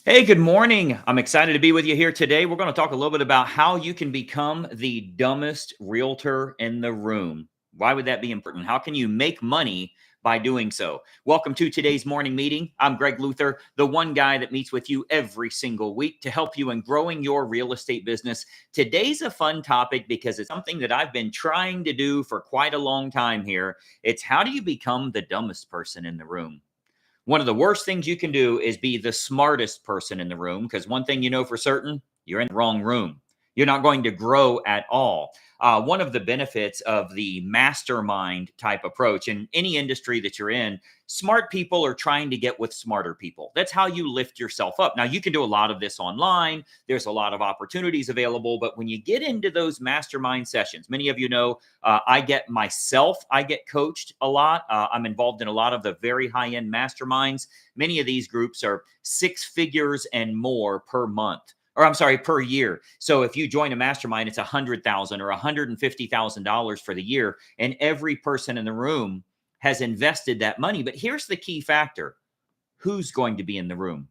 Hey, good morning. I'm excited to be with you here today. We're going to talk a little bit about how you can become the dumbest realtor in the room. Why would that be important? How can you make money by doing so? Welcome to today's morning meeting. I'm Greg Luther, the one guy that meets with you every single week to help you in growing your real estate business. Today's a fun topic because it's something that I've been trying to do for quite a long time here. It's how do you become the dumbest person in the room? One of the worst things you can do is be the smartest person in the room because one thing you know for certain, you're in the wrong room. You're not going to grow at all. One of the benefits of the mastermind type approach in any industry that you're in, smart people are trying to get with smarter people. That's how you lift yourself up. Now, you can do a lot of this online. There's a lot of opportunities available. But when you get into those mastermind sessions, many of you know I get coached a lot. I'm involved in a lot of the very high end masterminds. Many of these groups are six figures and more per month. Or I'm sorry, per year. So if you join a mastermind, it's $100,000 or $150,000 for the year, and every person in the room has invested that money. But here's the key factor: who's going to be in the room?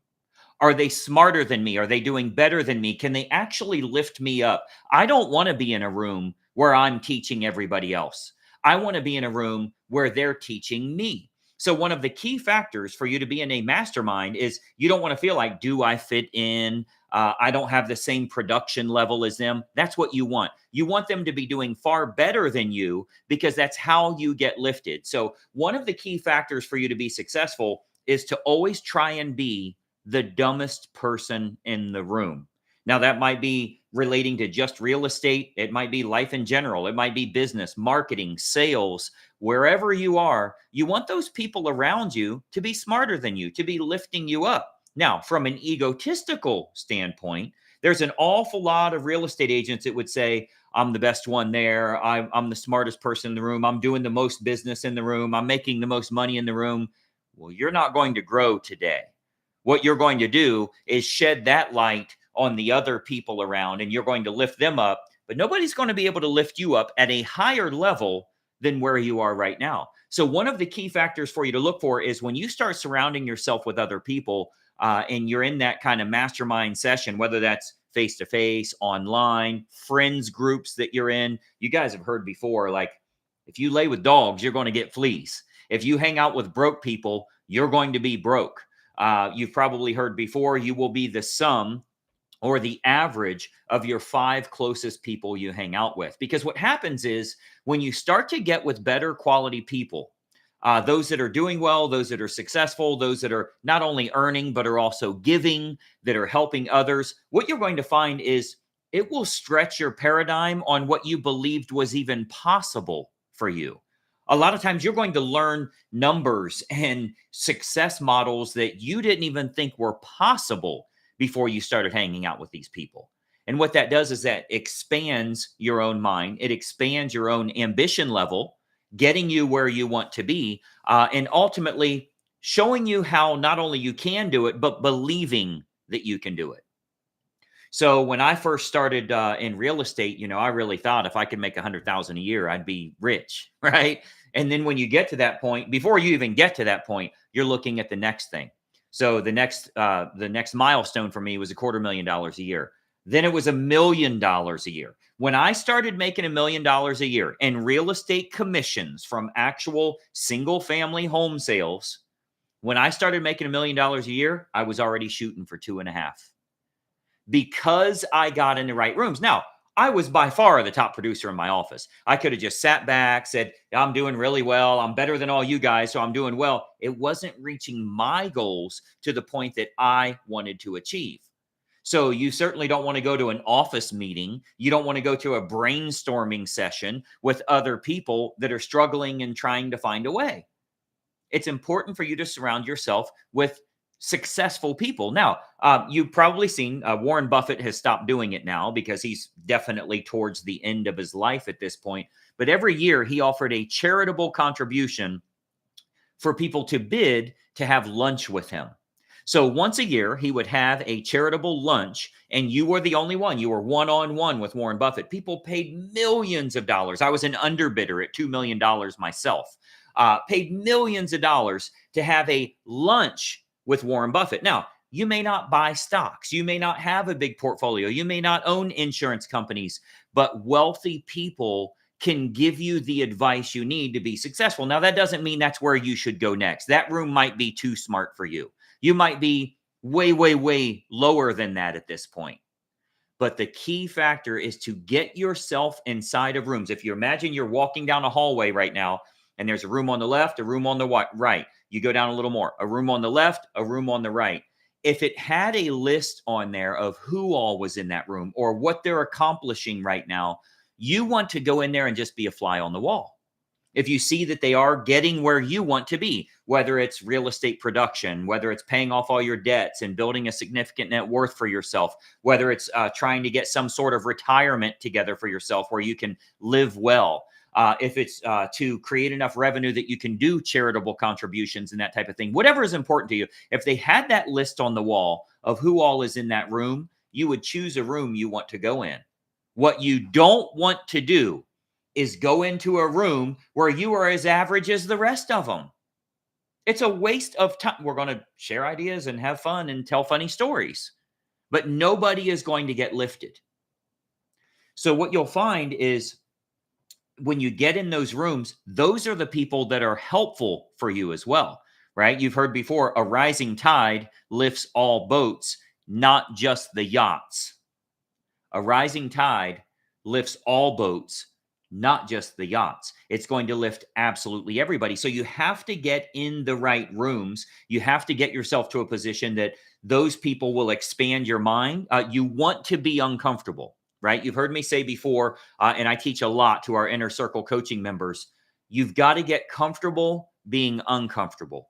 Are they smarter than me? Are they doing better than me? Can they actually lift me up? I don't want to be in a room where I'm teaching everybody else. I want to be in a room where they're teaching me. So, one of the key factors for you to be in a mastermind is you don't want to feel like, do I fit in? I don't have the same production level as them. That's what you want. You want them to be doing far better than you because that's how you get lifted. So, one of the key factors for you to be successful is to always try and be the dumbest person in the room. Now, that might be relating to just real estate. It might be life in general. It might be business, marketing, sales, wherever you are. You want those people around you to be smarter than you, to be lifting you up. Now, from an egotistical standpoint, there's an awful lot of real estate agents that would say, I'm the best one there. I'm the smartest person in the room. I'm doing the most business in the room. I'm making the most money in the room. Well, you're not going to grow today. What you're going to do is shed that light on the other people around, and you're going to lift them up, but nobody's going to be able to lift you up at a higher level than where you are right now. So one of the key factors for you to look for is when you start surrounding yourself with other people, and you're in that kind of mastermind session, whether that's face to face, online, friends groups that you're in. You guys have heard before, like, if you lay with dogs, you're going to get fleas. If you hang out with broke people, you're going to be broke. You've probably heard before, you will be the sum or the average of your five closest people you hang out with. Because what happens is when you start to get with better quality people, those that are doing well, those that are successful, those that are not only earning, but are also giving, that are helping others, what you're going to find is it will stretch your paradigm on what you believed was even possible for you. A lot of times you're going to learn numbers and success models that you didn't even think were possible before you started hanging out with these people. And what that does is that expands your own mind, it expands your own ambition level, getting you where you want to be, and ultimately showing you how not only you can do it, but believing that you can do it. So when I first started in real estate, I really thought if I could make 100,000 a year, I'd be rich, right? And then when you get to that point, before you even get to that point, you're looking at the next thing. So the next milestone for me was $250,000 a year. Then it was $1 million a year. When I started making $1 million a year in real estate commissions from actual single family home sales, when I started making $1 million a year, I was already shooting for 2.5 because I got in the right rooms. Now, I was by far the top producer in my office. I could have just sat back, said, I'm doing really well. I'm better than all you guys, so I'm doing well. It wasn't reaching my goals to the point that I wanted to achieve. So you certainly don't want to go to an office meeting. You don't want to go to a brainstorming session with other people that are struggling and trying to find a way. It's important for you to surround yourself with successful people. Now, you've probably seen Warren Buffett has stopped doing it now because he's definitely towards the end of his life at this point. But every year he offered a charitable contribution for people to bid to have lunch with him. So once a year, he would have a charitable lunch, and you were the only one. You were one-on-one with Warren Buffett. People paid millions of dollars. I was an underbidder at $2 million myself. Paid millions of dollars to have a lunch with Warren Buffett. Now, You may not buy stocks. You may not have a big portfolio. You may not own insurance companies, but wealthy people can give you the advice you need to be successful. Now, that doesn't mean that's where you should go next. That room might be too smart for you. You might be way, way, way lower than that at this point. But the key factor is to get yourself inside of rooms. If you imagine you're walking down a hallway right now, and there's a room on the left, a room on the right, you go down a little more, a room on the left, a room on the right. If it had a list on there of who all was in that room or what they're accomplishing right now, you want to go in there and just be a fly on the wall. If you see that they are getting where you want to be, whether it's real estate production, whether it's paying off all your debts and building a significant net worth for yourself, whether it's trying to get some sort of retirement together for yourself where you can live well, if it's to create enough revenue that you can do charitable contributions and that type of thing, whatever is important to you. If they had that list on the wall of who all is in that room, you would choose a room you want to go in. What you don't want to do is go into a room where you are as average as the rest of them. It's a waste of time. We're going to share ideas and have fun and tell funny stories, but nobody is going to get lifted. So what you'll find is when you get in those rooms, those are the people that are helpful for you as well, right? You've heard before, a rising tide lifts all boats, not just the yachts. A rising tide lifts all boats, not just the yachts. It's going to lift absolutely everybody. So you have to get in the right rooms. You have to get yourself to a position that those people will expand your mind. You want to be uncomfortable, right? You've heard me say before, and I teach a lot to our inner circle coaching members, you've got to get comfortable being uncomfortable.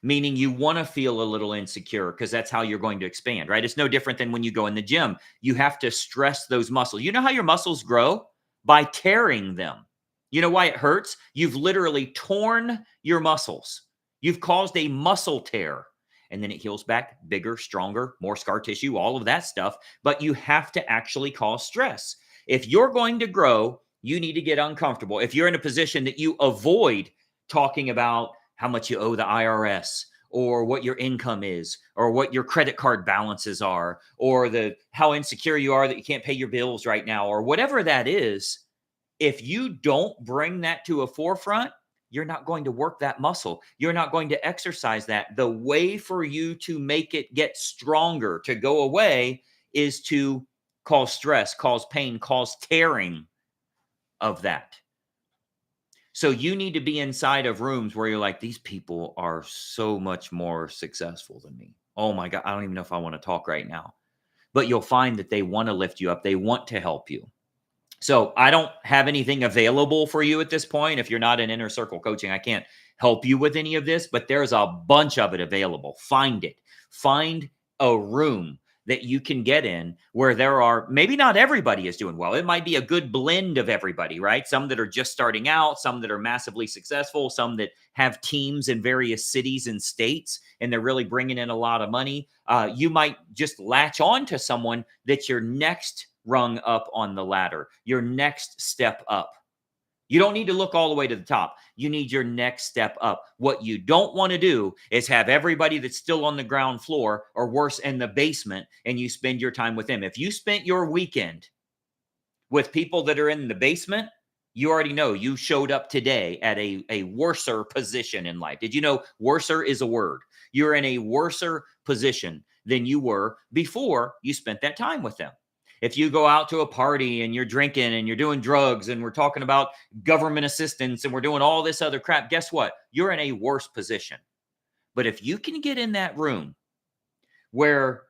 Meaning you want to feel a little insecure because that's how you're going to expand, right? It's no different than when you go in the gym. You have to stress those muscles. You know how your muscles grow? By tearing them. You know why it hurts? You've literally torn your muscles. You've caused a muscle tear. And then it heals back bigger, stronger, more scar tissue, all of that stuff. But you have to actually cause stress. If you're going to grow, you need to get uncomfortable. If you're in a position that you avoid talking about how much you owe the IRS or what your income is or what your credit card balances are or how insecure you are that you can't pay your bills right now or whatever that is, if you don't bring that to a forefront, you're not going to work that muscle. You're not going to exercise that. The way for you to make it get stronger, to go away, is to cause stress, cause pain, cause tearing of that. So you need to be inside of rooms where you're like, these people are so much more successful than me. Oh my God, I don't even know if I want to talk right now. But you'll find that they want to lift you up. They want to help you. So I don't have anything available for you at this point. If you're not in inner circle coaching, I can't help you with any of this, but there's a bunch of it available. Find it. Find a room that you can get in where there are, maybe not everybody is doing well. It might be a good blend of everybody, right? Some that are just starting out, some that are massively successful, some that have teams in various cities and states, and they're really bringing in a lot of money. You might just latch on to someone that's your next rung up on the ladder, your next step up. You don't need to look all the way to the top. You need your next step up. What you don't want to do is have everybody that's still on the ground floor or worse in the basement and you spend your time with them. If you spent your weekend with people that are in the basement, you already know you showed up today at a worser position in life. Did you know worser is a word? You're in a worser position than you were before you spent that time with them. If you go out to a party and you're drinking and you're doing drugs and we're talking about government assistance and we're doing all this other crap, guess what? You're in a worse position. But if you can get in that room where,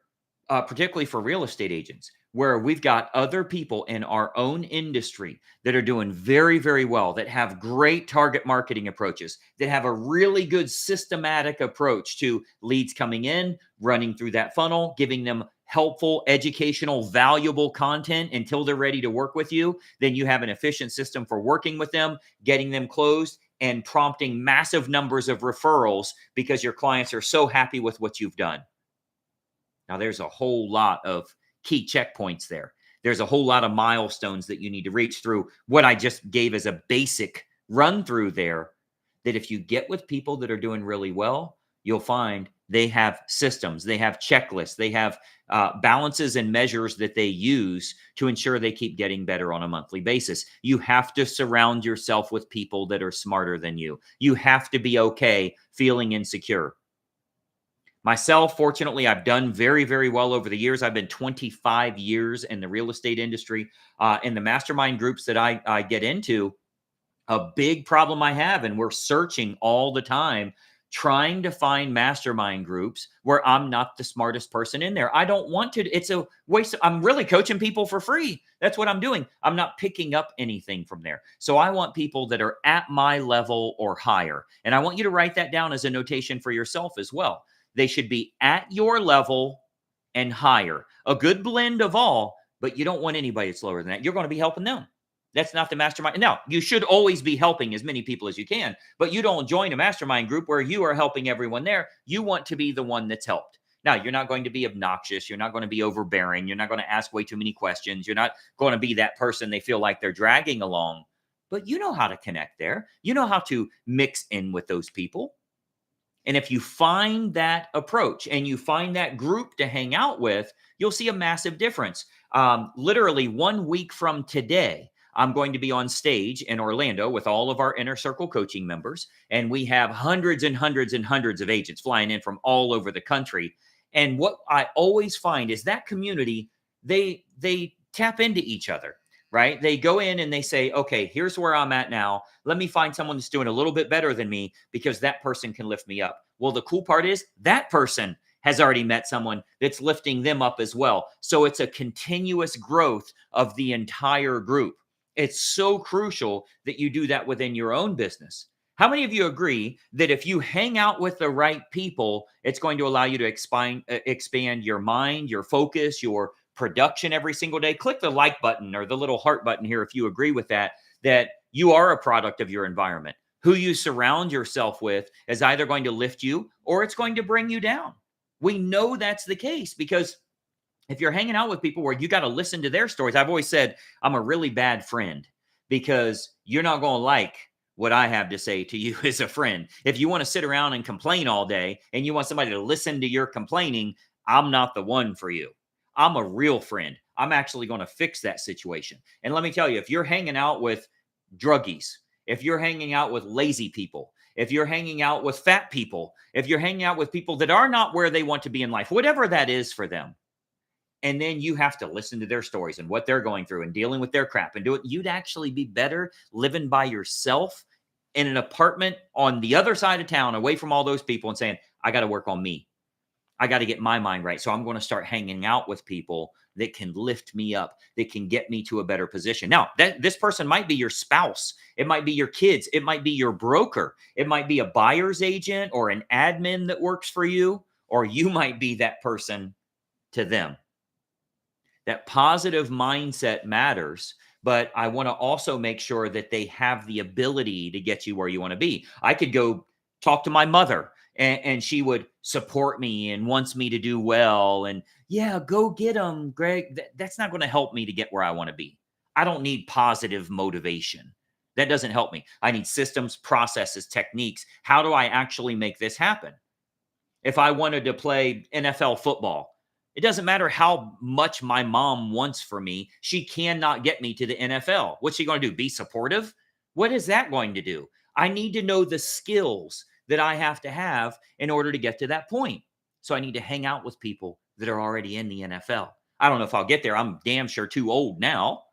particularly for real estate agents, where we've got other people in our own industry that are doing very, very well, that have great target marketing approaches, that have a really good systematic approach to leads coming in, running through that funnel, giving them helpful, educational, valuable content until they're ready to work with you, then you have an efficient system for working with them, getting them closed, and prompting massive numbers of referrals because your clients are so happy with what you've done. Now, there's a whole lot of key checkpoints there. There's a whole lot of milestones that you need to reach through what I just gave as a basic run through there, that if you get with people that are doing really well, you'll find They have systems, they have checklists, they have balances and measures that they use to ensure they keep getting better on a monthly basis. You have to surround yourself with people that are smarter than you. You have to be okay feeling insecure. Myself, fortunately, I've done very, very well over the years. I've been 25 years in the real estate industry. In the mastermind groups that I get into, a big problem I have, and we're searching all the time, trying to find mastermind groups where I'm not the smartest person in there. I don't want to. It's a waste. I'm really coaching people for free. That's what I'm doing. I'm not picking up anything from there. So I want people that are at my level or higher. And I want you to write that down as a notation for yourself as well. They should be at your level and higher. A good blend of all, but you don't want anybody that's lower than that. You're going to be helping them. That's not the mastermind. Now, you should always be helping as many people as you can, but you don't join a mastermind group where you are helping everyone there. You want to be the one that's helped. Now, you're not going to be obnoxious. You're not going to be overbearing. You're not going to ask way too many questions. You're not going to be that person they feel like they're dragging along, but you know how to connect there. You know how to mix in with those people. And if you find that approach and you find that group to hang out with, you'll see a massive difference. Literally 1 week from today, I'm going to be on stage in Orlando with all of our inner circle coaching members. And we have hundreds and hundreds and hundreds of agents flying in from all over the country. And what I always find is that community, they tap into each other, right? They go in and they say, okay, here's where I'm at now. Let me find someone that's doing a little bit better than me because that person can lift me up. Well, the cool part is that person has already met someone that's lifting them up as well. So it's a continuous growth of the entire group. It's so crucial that you do that within your own business. How many of you agree that if you hang out with the right people, it's going to allow you to expand your mind, your focus, your production every single day? Click the like button or the little heart button here if you agree with that, that you are a product of your environment. Who you surround yourself with is either going to lift you or it's going to bring you down. We know that's the case because if you're hanging out with people where you got to listen to their stories, I've always said I'm a really bad friend because you're not going to like what I have to say to you as a friend. If you want to sit around and complain all day and you want somebody to listen to your complaining, I'm not the one for you. I'm a real friend. I'm actually going to fix that situation. And let me tell you, if you're hanging out with druggies, if you're hanging out with lazy people, if you're hanging out with fat people, if you're hanging out with people that are not where they want to be in life, whatever that is for them, and then you have to listen to their stories and what they're going through and dealing with their crap and do it, you'd actually be better living by yourself in an apartment on the other side of town, away from all those people and saying, I got to work on me. I got to get my mind right. So I'm going to start hanging out with people that can lift me up, that can get me to a better position. Now, this person might be your spouse. It might be your kids. It might be your broker. It might be a buyer's agent or an admin that works for you, or you might be that person to them. That positive mindset matters, but I want to also make sure that they have the ability to get you where you want to be. I could go talk to my mother and she would support me and wants me to do well. And yeah, go get them, Greg. That's not going to help me to get where I want to be. I don't need positive motivation. That doesn't help me. I need systems, processes, techniques. How do I actually make this happen? If I wanted to play NFL football, it doesn't matter how much my mom wants for me. She cannot get me to the NFL. What's she going to do? Be supportive? What is that going to do? I need to know the skills that I have to have in order to get to that point. So I need to hang out with people that are already in the NFL. I don't know if I'll get there. I'm damn sure too old now.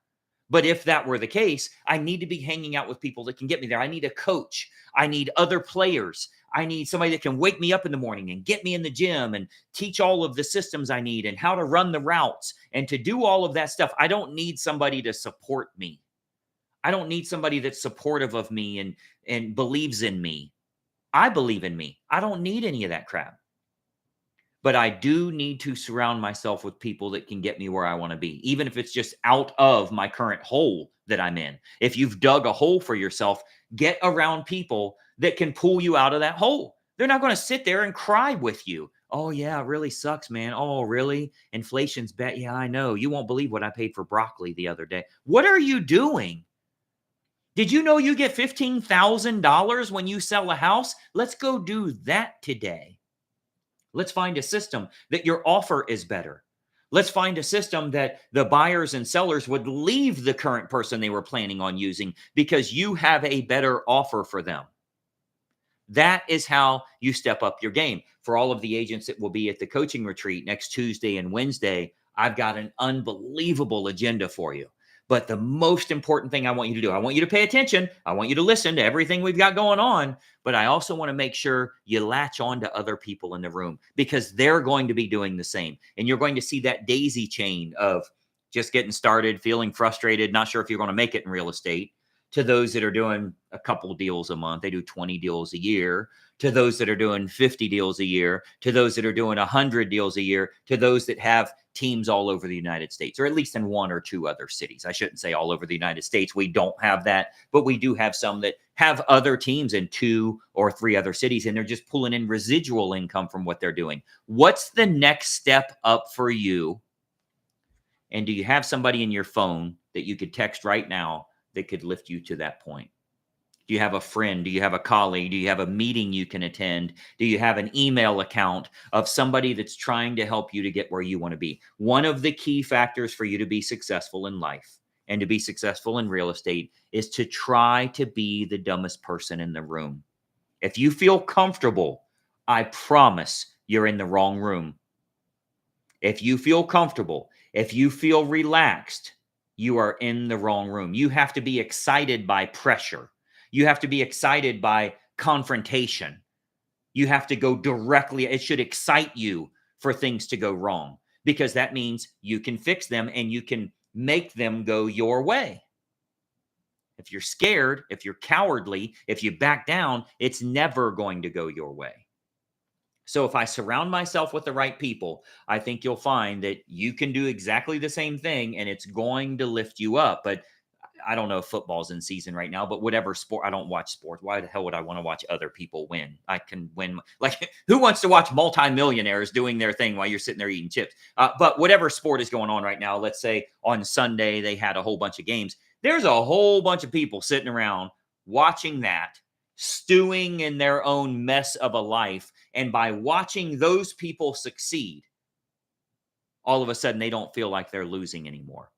But if that were the case, I need to be hanging out with people that can get me there. I need a coach. I need other players. I need somebody that can wake me up in the morning and get me in the gym and teach all of the systems I need and how to run the routes and to do all of that stuff. I don't need somebody to support me. I don't need somebody that's supportive of me and believes in me. I believe in me. I don't need any of that crap. But I do need to surround myself with people that can get me where I want to be, even if it's just out of my current hole that I'm in. If you've dug a hole for yourself, get around people that can pull you out of that hole. They're not going to sit there and cry with you. Oh, yeah, it really sucks, man. Oh, really? Inflation's bad. Yeah, I know. You won't believe what I paid for broccoli the other day. What are you doing? Did you know you get $15,000 when you sell a house? Let's go do that today. Let's find a system that your offer is better. Let's find a system that the buyers and sellers would leave the current person they were planning on using because you have a better offer for them. That is how you step up your game. For all of the agents that will be at the coaching retreat next Tuesday and Wednesday, I've got an unbelievable agenda for you. But the most important thing I want you to do, I want you to pay attention. I want you to listen to everything we've got going on. But I also want to make sure you latch on to other people in the room because they're going to be doing the same. And you're going to see that daisy chain of just getting started, feeling frustrated, not sure if you're going to make it in real estate, to those that are doing a couple deals a month. They do 20 deals a year, to those that are doing 50 deals a year, to those that are doing 100 deals a year, to those that have teams all over the United States, or at least in one or two other cities. I shouldn't say all over the United States. We don't have that, but we do have some that have other teams in 2 or 3 other cities, and they're just pulling in residual income from what they're doing. What's the next step up for you? And do you have somebody in your phone that you could text right now that could lift you to that point? Do you have a friend? Do you have a colleague? Do you have a meeting you can attend? Do you have an email account of somebody that's trying to help you to get where you want to be? One of the key factors for you to be successful in life and to be successful in real estate is to try to be the dumbest person in the room. If you feel comfortable, I promise you're in the wrong room. If you feel comfortable, if you feel relaxed, you are in the wrong room. You have to be excited by pressure. You have to be excited by confrontation. You have to go directly. It should excite you for things to go wrong because that means you can fix them and you can make them go your way. If you're scared, if you're cowardly, if you back down, it's never going to go your way. So if I surround myself with the right people, I think you'll find that you can do exactly the same thing and it's going to lift you up. But I don't know if football's in season right now, but whatever sport, I don't watch sports. Why the hell would I want to watch other people win? I can win. Like, who wants to watch multi-millionaires doing their thing while you're sitting there eating chips? But whatever sport is going on right now, let's say on Sunday, they had a whole bunch of games. There's a whole bunch of people sitting around watching that, stewing in their own mess of a life. And by watching those people succeed, all of a sudden they don't feel like they're losing anymore.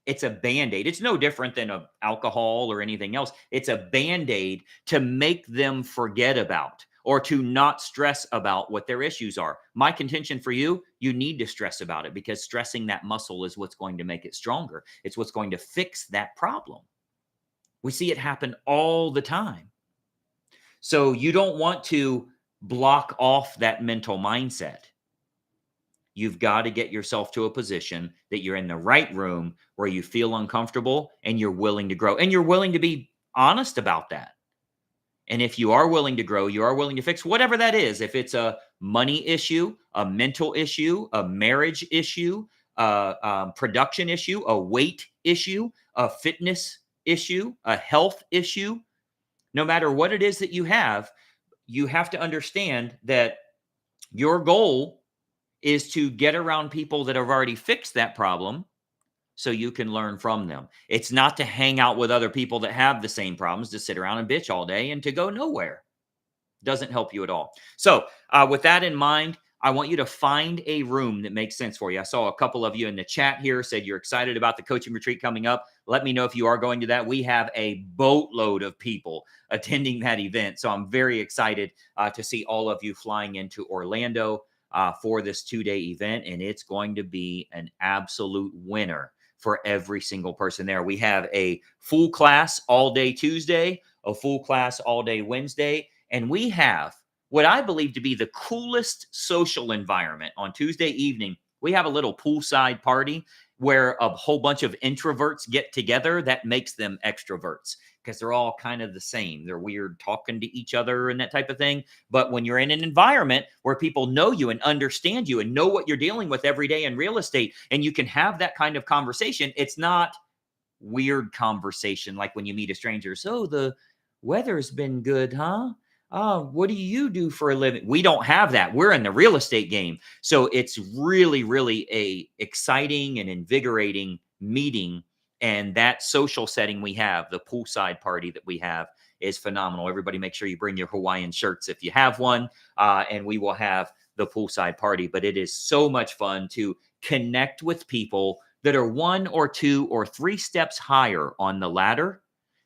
It's a Band-Aid. It's no different than alcohol or anything else. It's a Band-Aid to make them forget about or to not stress about what their issues are. My contention for you, you need to stress about it because stressing that muscle is what's going to make it stronger. It's what's going to fix that problem. We see it happen all the time. So you don't want to block off that mental mindset. You've got to get yourself to a position that you're in the right room where you feel uncomfortable and you're willing to grow and you're willing to be honest about that. And if you are willing to grow, you are willing to fix whatever that is. If it's a money issue, a mental issue, a marriage issue, a production issue, a weight issue, a fitness issue, a health issue, no matter what it is that you have to understand that your goal is to get around people that have already fixed that problem so you can learn from them. It's not to hang out with other people that have the same problems, to sit around and bitch all day and to go nowhere. Doesn't help you at all. So with that in mind, I want you to find a room that makes sense for you. I saw a couple of you in the chat here said you're excited about the coaching retreat coming up. Let me know if you are going to that. We have a boatload of people attending that event. So I'm very excited to see all of you flying into Orlando for this 2-day event. And it's going to be an absolute winner for every single person there. We have a full class all day Tuesday, a full class all day Wednesday, and we have what I believe to be the coolest social environment on Tuesday evening. We have a little poolside party where a whole bunch of introverts get together. That makes them extroverts because they're all kind of the same. They're weird talking to each other and that type of thing. But when you're in an environment where people know you and understand you and know what you're dealing with every day in real estate, and you can have that kind of conversation, it's not weird conversation like when you meet a stranger. So the weather's been good, huh? Oh, what do you do for a living? We don't have that. We're in the real estate game. So it's really, really a exciting and invigorating meeting. And that social setting we have, the poolside party that we have, is phenomenal. Everybody make sure you bring your Hawaiian shirts if you have one. And we will have the poolside party, but it is so much fun to connect with people that are 1 or 2 or 3 steps higher on the ladder,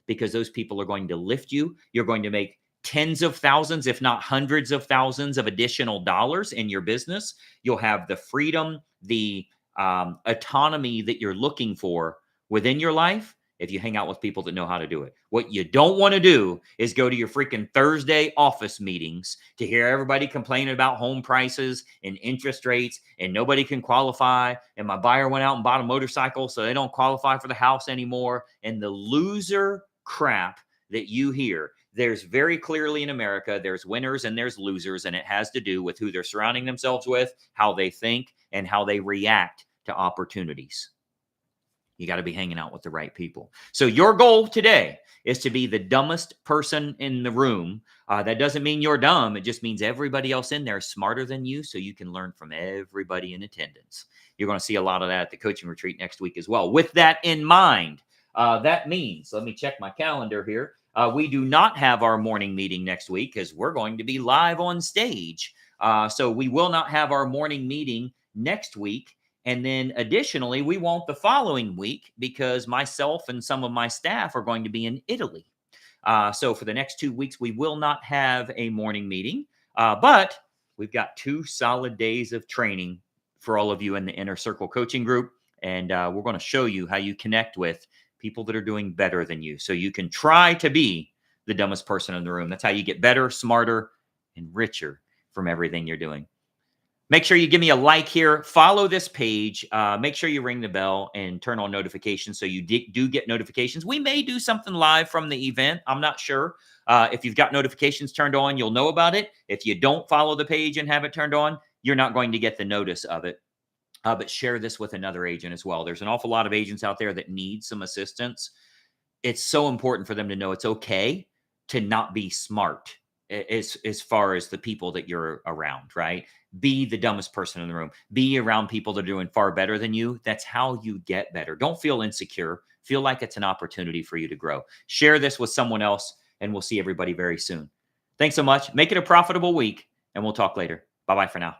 because those people are going to lift you. You're going to make tens of thousands, if not hundreds of thousands of additional dollars in your business. You'll have the freedom, the autonomy that you're looking for within your life if you hang out with people that know how to do it. What you don't want to do is go to your freaking Thursday office meetings to hear everybody complaining about home prices and interest rates and nobody can qualify. And my buyer went out and bought a motorcycle, so they don't qualify for the house anymore. And the loser crap that you hear. There's very clearly in America, there's winners and there's losers, and it has to do with who they're surrounding themselves with, how they think, and how they react to opportunities. You got to be hanging out with the right people. So your goal today is to be the dumbest person in the room. That doesn't mean you're dumb. It just means everybody else in there is smarter than you, so you can learn from everybody in attendance. You're going to see a lot of that at the coaching retreat next week as well. With that in mind, that means, let me check my calendar here. We do not have our morning meeting next week because we're going to be live on stage. So we will not have our morning meeting next week. And then additionally, we won't the following week because myself and some of my staff are going to be in Italy. So for the next 2 weeks, we will not have a morning meeting, but we've got 2 solid days of training for all of you in the Inner Circle coaching group. And we're going to show you how you connect with people that are doing better than you, so you can try to be the dumbest person in the room. That's how you get better, smarter, and richer from everything you're doing. Make sure you give me a like here. Follow this page. Make sure you ring the bell and turn on notifications so you do get notifications. We may do something live from the event. I'm not sure. If you've got notifications turned on, you'll know about it. If you don't follow the page and have it turned on, you're not going to get the notice of it. But share this with another agent as well. There's an awful lot of agents out there that need some assistance. It's so important for them to know it's okay to not be smart as far as the people that you're around, right? Be the dumbest person in the room. Be around people that are doing far better than you. That's how you get better. Don't feel insecure. Feel like it's an opportunity for you to grow. Share this with someone else, and we'll see everybody very soon. Thanks so much. Make it a profitable week, and we'll talk later. Bye-bye for now.